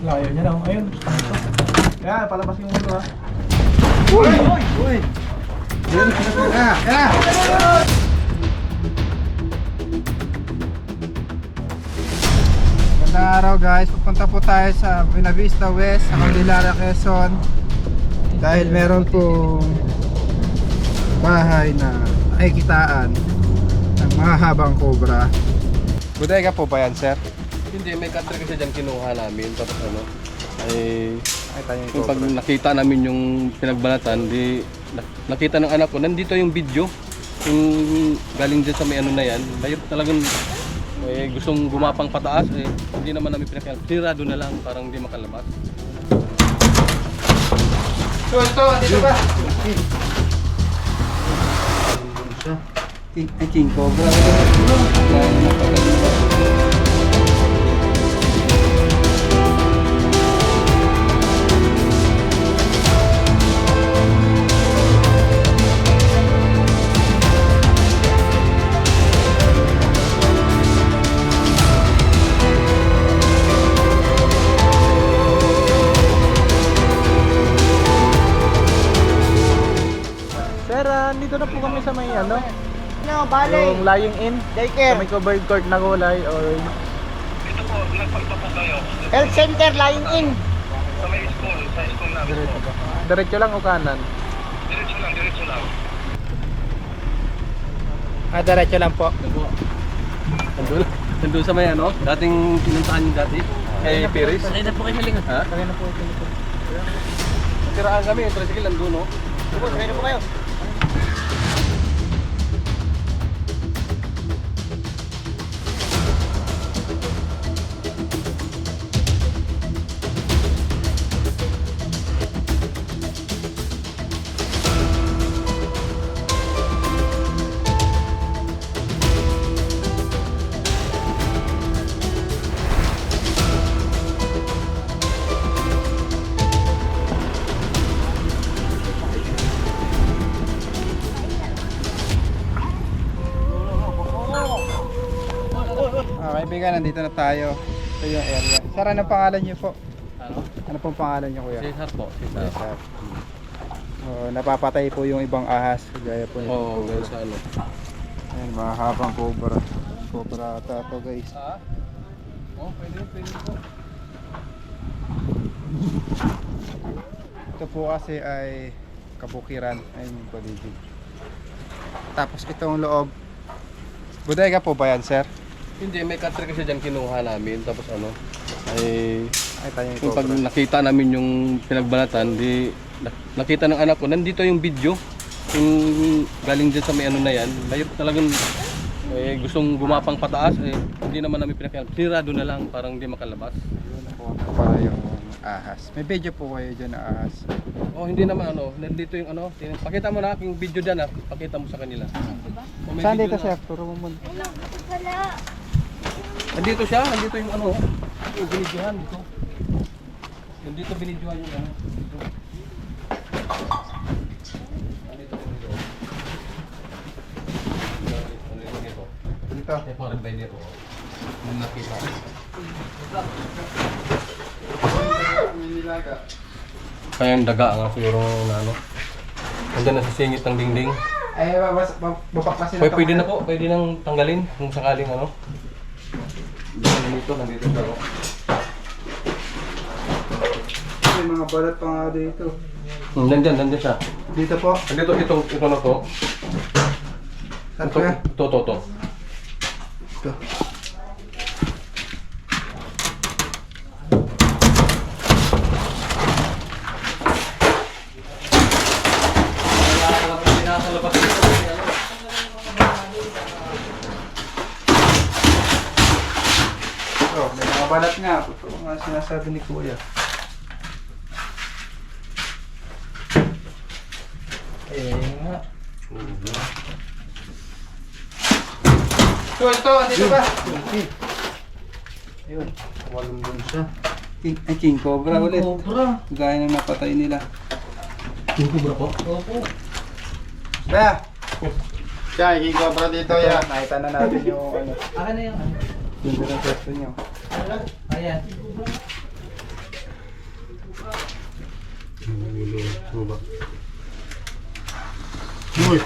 Layo niya lang. Ayun. Kaya, palabas yung ulo ha. Uy! Uy! Yan, yan! Magandang araw guys, pupunta po tayo sa Buenavista West, sa Candelaria, Quezon. Dahil meron pong bahay na nakikitaan ng mahahabang cobra. Bodega po ba yan, sir? Hindi, may cutter kasi dyan kinuha namin. Tapos ano, ay Tayo yung kung pag cobra. nakita namin yung pinagbalatan, di nakita ng anak ko, nandito yung video. Yung galing dyan sa may ano na yan. Dahil talagang gustong gumapang pataas, hindi naman namin pinakailan. Tirado na lang, parang hindi makalabas. Ito, dito ba? Ay, king cobra. Sir, dito na po kami sa may ano? No, bale. Yung lying in. Sa Daycare. may covered court na kulay or... Health center lying in. Diretso lang o kanan? Diretso lang po. Nandun sa may ano, dating pinuntahan yung dati. Kay Piris. Sakay na po kayo sa likod. Ha? Sakay na po kayo sa likod. Tiraan kami, yung tricycle nandun, no? Sakay na po kayo. Kaibigan, nandito na tayo. Ito yung area. Sir, ano pangalan niyo po? Ano? Ano pong pangalan niyo, kuya? Cesar po, Cesar. Sir. Napapatay po yung ibang ahas. Gaya po nito. Oo, ganun sa ano. Ayan, mahabang cobra. Cobra ata to, guys. Ha? Oh, pwede po. Ito po kasi ay kabukiran. Ayun yung paligid. Tapos itong loob. Bodega po ba yan, sir? Hindi, may cutter kasi dyan kinuha namin. Tapos ano, ay Tayo yung kung pag cobra. nakita namin yung pinagbalatan, di nakita ng anak ko, nandito yung video. Yung galing dyan sa may ano na yan. Dahil talagang gustong gumapang pataas, hindi naman namin pinakailan. Tirado na lang, parang hindi makalabas. Para yung ahas. May video po kayo dyan na ahas. Oh, hindi naman ano, nandito yung ano. Pakita mo na aking video dyan, pakita mo sa kanila. Oh, may Saan video dito, na. sir? Turo mo muna. Nandito siya, nandito yung ano, yung binidyohan dito. Nandito binidyohan yung ano. Dito. Nandito dito. Nandito dito. Dito. Parang by dito. Nung nakita. Kaya yung daga nga siguro na ano. Nandiyan na sa singit ng dingding. Ay, babaklasin Pwede na po, pwede nang tanggalin kung sakaling ano. Nandito siya. Oh. May mga balat pa nga dito. Nandyan siya. Dito po. Nandito, ito na to. Saan Ito, po yan? ito. Ito. Oh, may mga balat nga. Ito mga sinasabi ni Kuya. Nga. Ito, dito ba? Ayun, walong dun siya. Ay, king cobra ulit. Cobra. Gaya ng napatay nila. King cobra po? Opo. Kaya, siya, king cobra dito yan. Nakita na natin yung ano. Akin na yung ano. Yung ng pwesto niyo. Ayan. Ulo. Uy!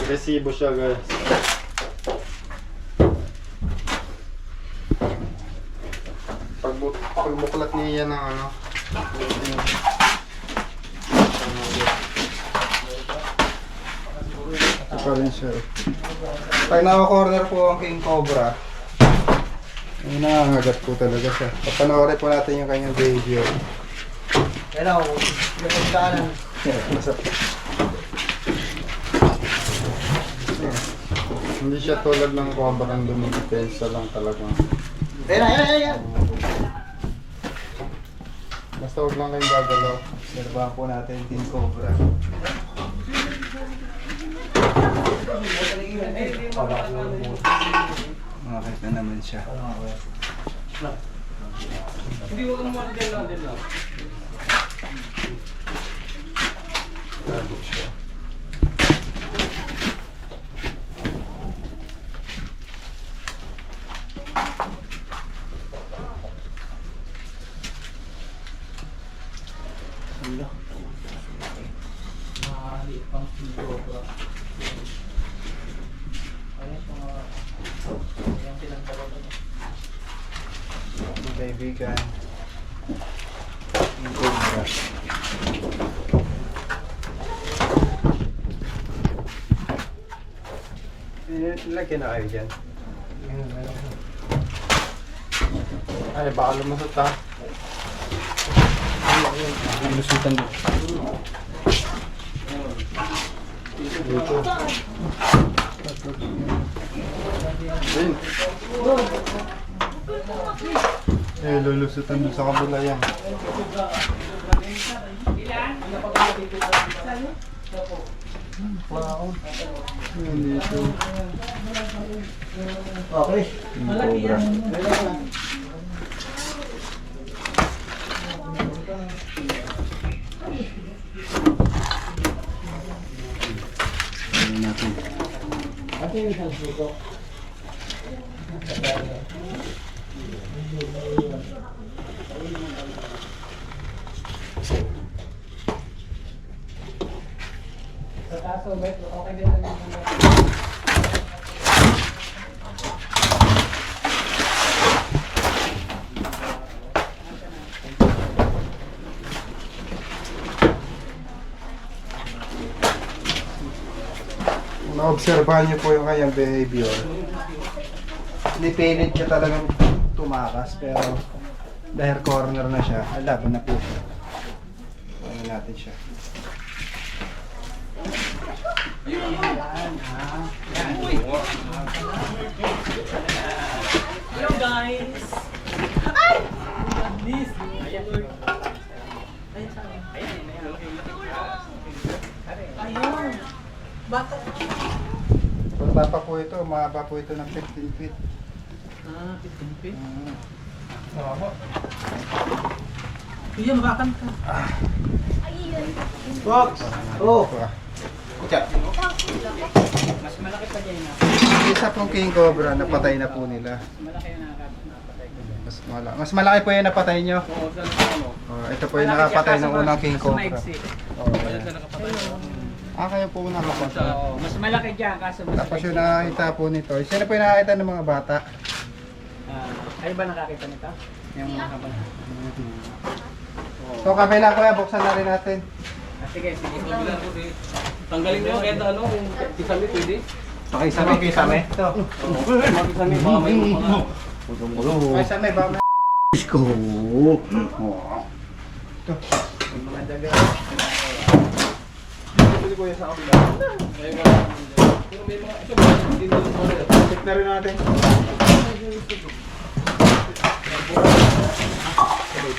Resibo siya guys. Pagbuklat niya ng ano. Ito pa rin siya. Pag naka-corner po ang King Cobra, yung nangangagat po talaga siya. Papanoorin po natin yung kanyang video. Hello, yung pagdaanan. Hindi siya tulad ng Cobra ang dumidepensa lang talaga. Ayan. Basta huwag lang kayong gagalaw. Obserbahan po natin yung King Cobra. Makakit na naman siya. Hindi mo kung mga din lang. Tago siya. Kaibigan, King Cobra. Lagyan na kayo dyan. Ay, baka lumusot ha. Lusutan din. Dito. Ayun. Eh, lulusutan doon sa kabila yan. Ayun dito. Okay. King Cobra. Ayun natin. Naobserbahan niyo po yung kanyang behavior. Nipilit niya talagang tumakas pero dahil corner na siya, laban na po siya. Ano natin siya. Hello guys! This ayun. Bata. Bata pa po ito, mahaba po ito ng 15 feet. 15 feet. Mahaba. Kuya, makakanta. Fox! Oh! Mas malaki pa dyan na. Isa pong King Cobra, napatay na po nila. Malaki yung nakapatay ko dyan. Mas malaki po yung napatay nyo. Oo, saan ano? Ito po yung nakapatay ng unang King Cobra. Maiksi. Ayan sa nakapatay. Kayo po nakapatay. Oo, mas malaki dyan kaso mas Tapos yung nakakita po nito, sino po yung nakakita ng mga bata? Ay ba nakakita nito? Yung mga kapatid. So kabila kuya, buksan na rin natin. Sige, sige. Tanggalin nyo kahit ano, kung kisame pwede. Pakisame, kisame. Ito. Makisame, baka may mga... Pakisame ba? Isko! Ito. Mga daga. Pili ko yung sa kabila. May mga... Pero may mga... Ito ba? Hindi na rin. Check na rin natin.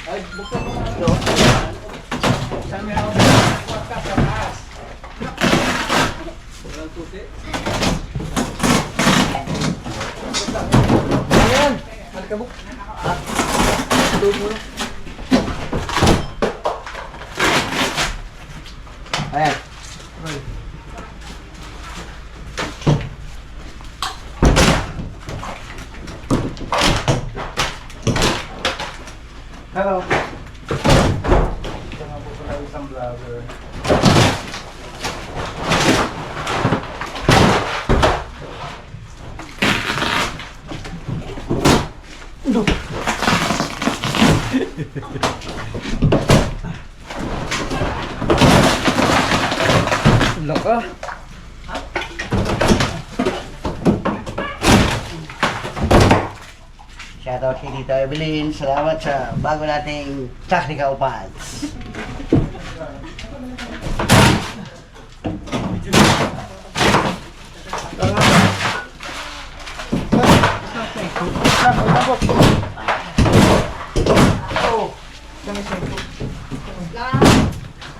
Ay, buksan mo na. Saan may ako sa taas? Walang tuti. Ayan! Malikabok. Tulog mo na. Ayan. Hello. Ito nga po pala isang vlogger. Laka. Shoutout kay Tita Evelyn. Salamat sa bago nating technical pads.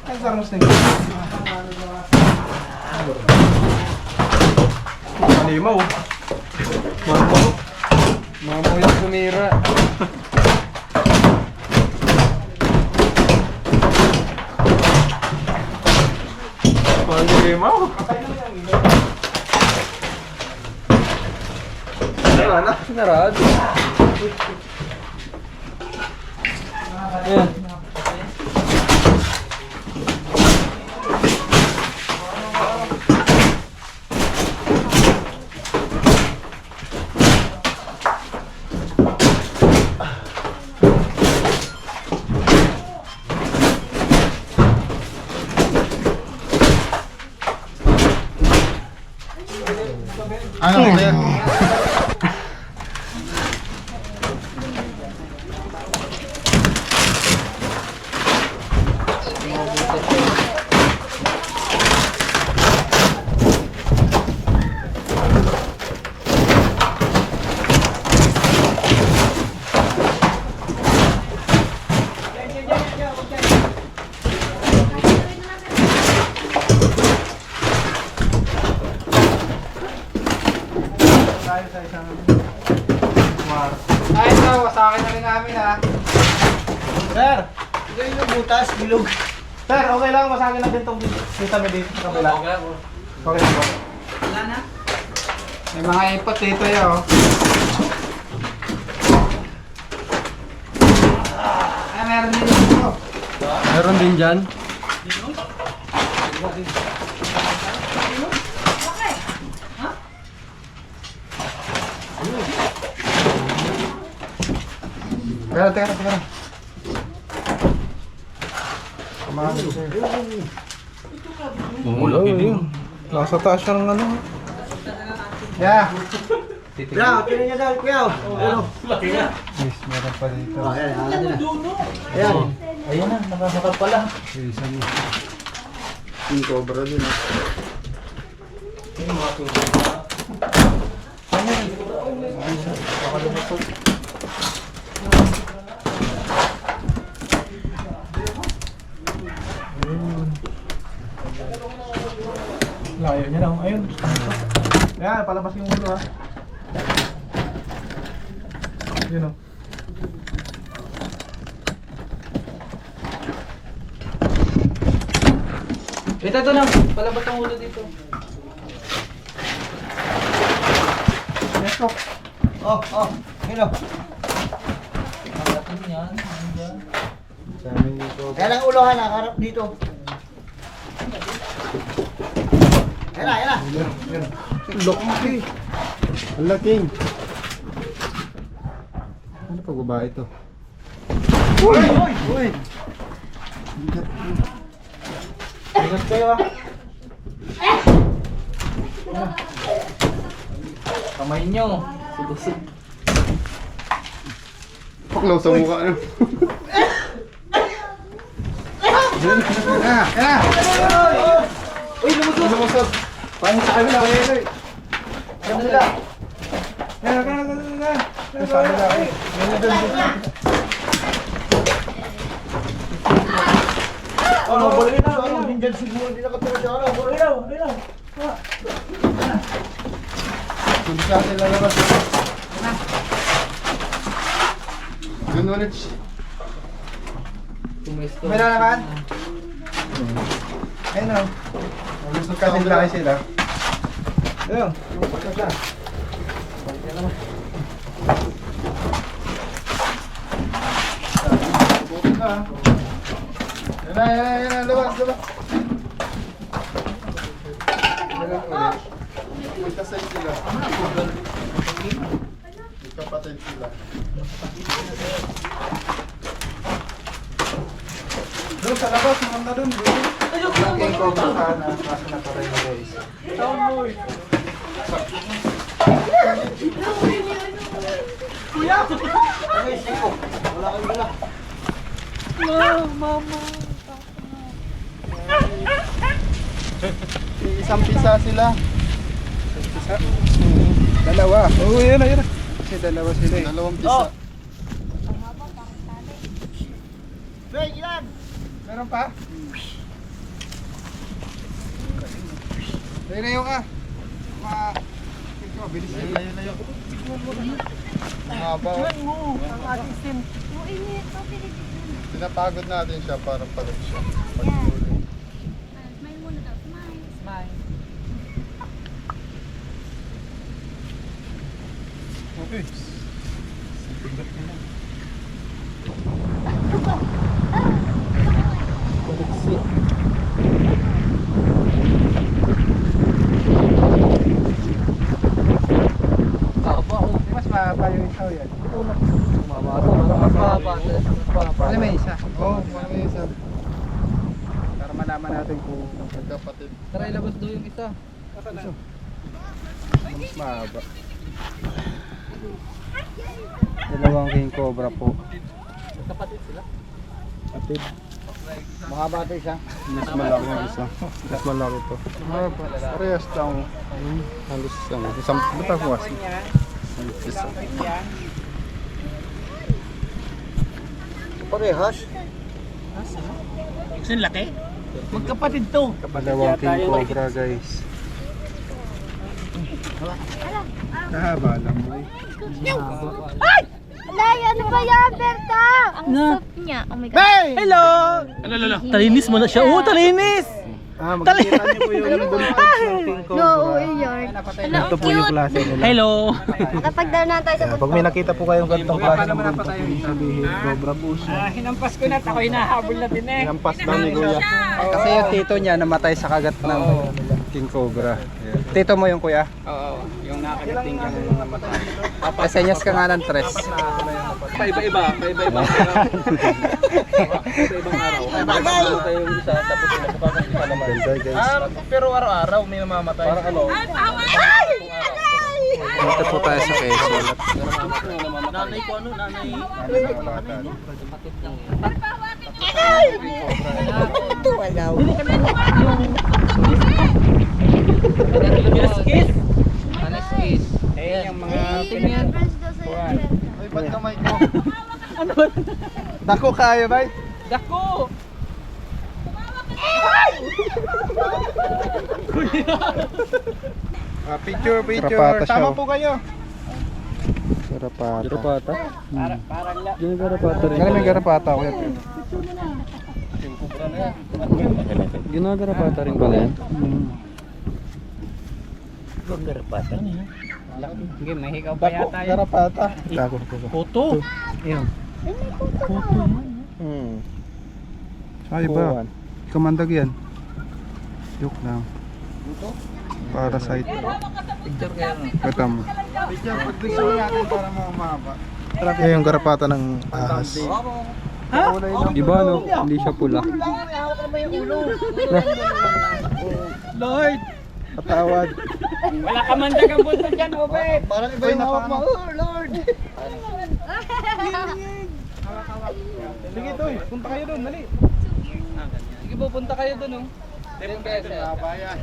Ay, sarang snake. Kalimaw. Mamaw yung sumira. Kalimaw. Sinarado. Ayan. Ano clear? Tayo sa isang Ay, ito, wasakin na rin namin ha. Sir! Ito yung butas, bilog. Sir, okay lang. Masagin natin itong kita mo dito sa kabila. Okay lang po. May mga ipot dito yun. Ay, meron din dito. Meron din dyan. Teka. Kumahan ko sir. Oo, laki din. Nasa taas siya ng ano. Yeah. Kuya, pinin niya daw, kuya. Ano? Yes, meron pa dito. Oh, ayan, ayan. Ayan na, nakasakap pala. King Cobra din ha. Layo niya lang. Ayun. Yan, palabas yung ulo ha. Yun o. Ito na, palabas ang ulo dito. Yes po. Oh, yun o. Pagdating yan, andyan. Sa amin dito. Ayan ang ulo ha, nakaharap dito. Ayan na. Laki. Ang laking. Ano pa ba ito? Uy! Ingat kayo ha. Kamay nyo, sulusog. Paklaw sa mukha. Uy, lumusot! Paano sa kabila? Ayun. Ano nila? Sa kabila. Ano, balik na. Ano, nandyan siguro, hindi nakatira siya. Ano, balik na. Kung sa atin lalabas. Doon ulit. Tumesto. May na naman? Ayun o. Gusto kasi laki sila. Ayun. Pagkat na. Pagkat naman. Ayan, labas. Magkasay sila. Magkapatid sila. Doon sa labas, maganda doon. King Cobra sana. Kaso na pa rin guys. Isang pisa sila. Pisa? Dalawa. Oo, yan. Kasi dalawa sila eh. Dalawang pisa. Meron pa? Layo ka. Bilis layo. Mahaba. Pinapagod natin siya para pagod siya. Pag-uling. Smile muna daw. Smile. Okay. Mas mahaba yung isaw yan. Mas mahaba. Ano may isa? Oo, may isa. Para malaman natin kung magkapatid. Tara, ilabas daw yung isa. Mas mahaba. Dalawang king cobra po. Kapatid sila. Kapatid. Mahaba ito isa. Mas malaki yung isa. Mas malaki to. Parehas lang. Halos isang butas. Isa. Parehas. Kasi laki. Magkapatid to. Dalawang king cobra guys. Nahaba lang mo eh. Alay, ano ba yan, Berta? Ang soft niya. Oh my God. Hello! Talinis mo na siya. Oo, talinis! Magkita niyo po yung buntot ng king cobra. No, yard. Ito po yung klase nila. Hello! Kapag daw na tayo sa Pag may nakita po kayong gantong klase ng buntot, sabihin cobra po siya. Hinampas ko na at ako hinahabol na din eh. Hinampas daw ni Kuya. Kasi yung tito niya namatay sa kagat ng king cobra. Tito mo yung kuya? Oo, yung nakagating ka. Pasenyas ka nga ng tres. Paiba-iba araw. Paiba-ibang araw. Paiba-ibang tayo yung isa, tapos pinabukasan isa naman. Ganda guys. Pero araw-araw may namamatay. Parang ano? Dito po tayo sa Quezon. Nanay ko ano, nanay. Ito alaw. Kiss! Anas kiss. Ayan yung mga Tingnan. Friends daw sa iyo. Ay, ba't kamay ko? Ano ba? Dako kaya ba? Dako! Picture. Tama po kayo. Garapata. Garapata? Parang la. Yung garapata rin. May garapata ako yan. Ginagarapata rin pala yan. Sige, may hikaw pa yata yun. Garapata. Dako ko. Puto! Ayun. Ay ba? Kamandag yan. Joke lang. Parasite. Picture kayo no? Kata mo. Picture natin para mahaba. Yan yung garapata ng ahas. Ha? Iba no? Hindi siya pula. Lord! Patawad. Wala ka man dagang bunto dyan, Obet! Parang iba yung hawak mo. Lord! Sige Toy, punta kayo doon, dali. Sige, pupunta kayo dun, oh. Bayan.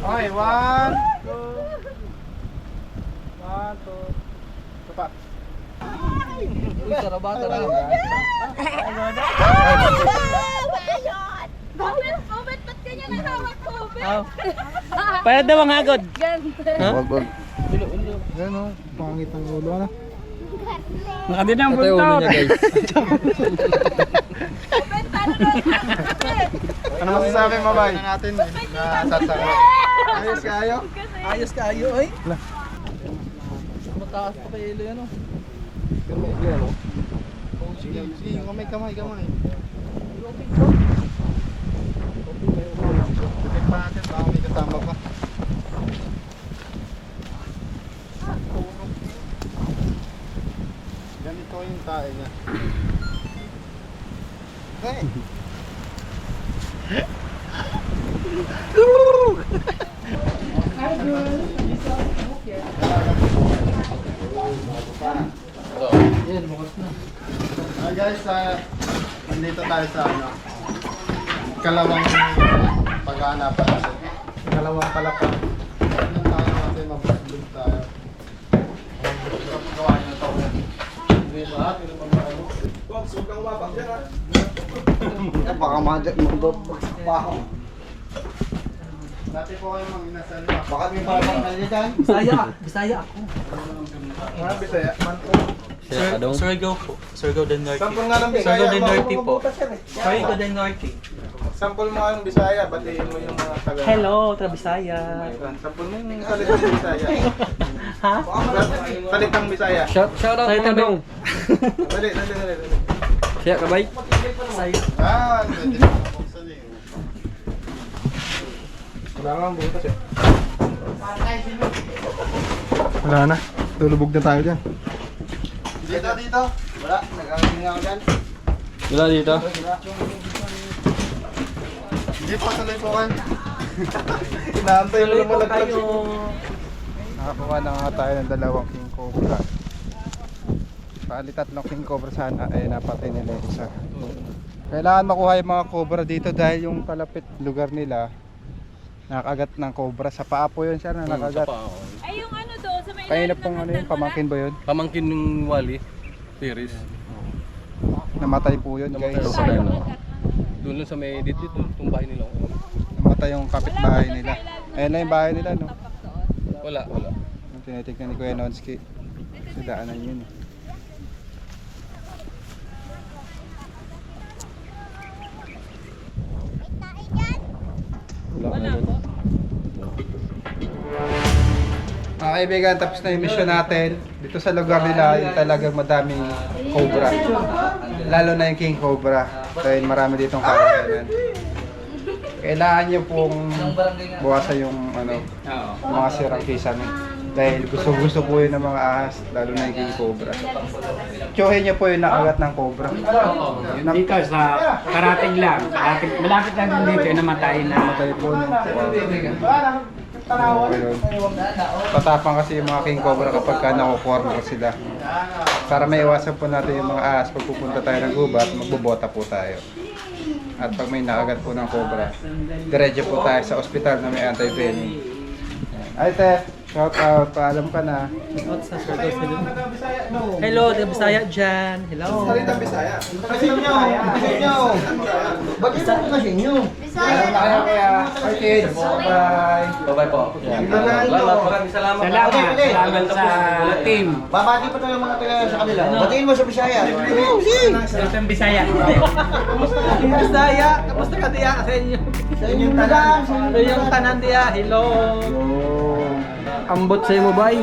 Okay, 1, 2. 1, 2. Ito pa. Uy, sarabata na. Obet, ba't ganyan ang hawak ko, Obet? Pwede daw ang hagod. Wag. Yan o, pangit ang ulo. Ano? Nakadin ang buntot. Ano masasabi mo ba? Ano natin nasasaka? Ayos kayo? Ayos kayo, ay. Mataas pa kayo ilo yan, oh. Pero may yan o. Sige, sige, kamay. Gamay. Check pa natin, baka may kasama pa. Ganito yung tae niya. Hey! Guys, nandito tayo sa kalawang pag-aanapan natin. Kalawang palapag. Ano tayo natin, mabuslog tayo. Ang gawa nyo ito. Hindi lahat, hindi pa ano. Huwag kang umabang dyan ha. Baka magbabagsak pa ako. Dati po kayo mga inasal. Baka may parang kanila dyan. Bisaya ako. Mga Bisaya. Surigao po. Surigao del Norte. Sampol nga ng Bisaya. Surigao del Norte po. eh. Surigao del Norte. Sampol mo nga ng Bisaya, batiin mo yung mga taga. Hello, taga Bisaya. Sampol mo yung salitang Bisaya. Ha? Salitang Bisaya. Shout out mga dong. Dali. Siya kabay. Bisaya. Pwede na buksan eh. Wala nga ang butas eh. Wala na, tulubog na tayo dyan. Dito. Wala, nagkakaling ako dyan. Wala dito. Hindi pa, tuloy po kayo. Inaantay mo Tuloy lang po malaglag tayo. Nakakuha na nga tayo ng dalawang king cobra. Bali tatlong king cobra sana, napatay nila yung isa. Kailangan makuha yung mga cobra dito dahil yung palapit lugar nila nakagat ng cobra. Sa paa po yun siya na nakagat. Ay, yung ano doon, sa may Kanina pong ano yun, pamangkin ba yun? Pamangkin ng Wally. Tiris. Namatay po yun guys. Namatay po na. Doon lang sa may dito itong bahay nila. Namatay yung kapitbahay nila. Ayun na yung bahay nila, no? Wala. Yung tinitignan ni Kuya Nonski. Sa daanan yun. Mga kaibigan, tapos na yung mission natin. Dito sa lugar nila, yung talagang madaming cobra. Lalo na yung king cobra. Dahil marami ditong kakayanan. Kailangan nyo pong buwasan yung yung mga sirang kisame. Dahil gusto po yun ng mga ahas, lalo na yung king cobra. Tsuhin nyo po yung nakagat ng cobra. Dito sa karating lang. Malapit lang dito yung namatay na. Namatay po nung patapang kasi yung mga king cobra kapag ka nakukorner sila. Para may iwasan po natin yung mga ahas pag pupunta tayo ng gubat, magbobota po tayo. At pag may nakagat po ng cobra, diretso po tayo sa ospital na may anti-venom. Ay te, shout out, paalam ka na. Hello, taga Bisaya dyan. Hello. Salitang Bisaya. Kasi nyo. Bakit mo kasi nyo? Bisaya. Bye kids, bye. Bye po. Salamat. Maraming salamat. Salamat sa team. Babati pa tayo mga taga sa kanila. Batiin mo sa Bisaya. Salitang Bisaya. Bisaya. Kamusta ka diya sa inyo? Sa inyong tanan. Sa inyong tanan diya. Hello. Ambot sa mo bay.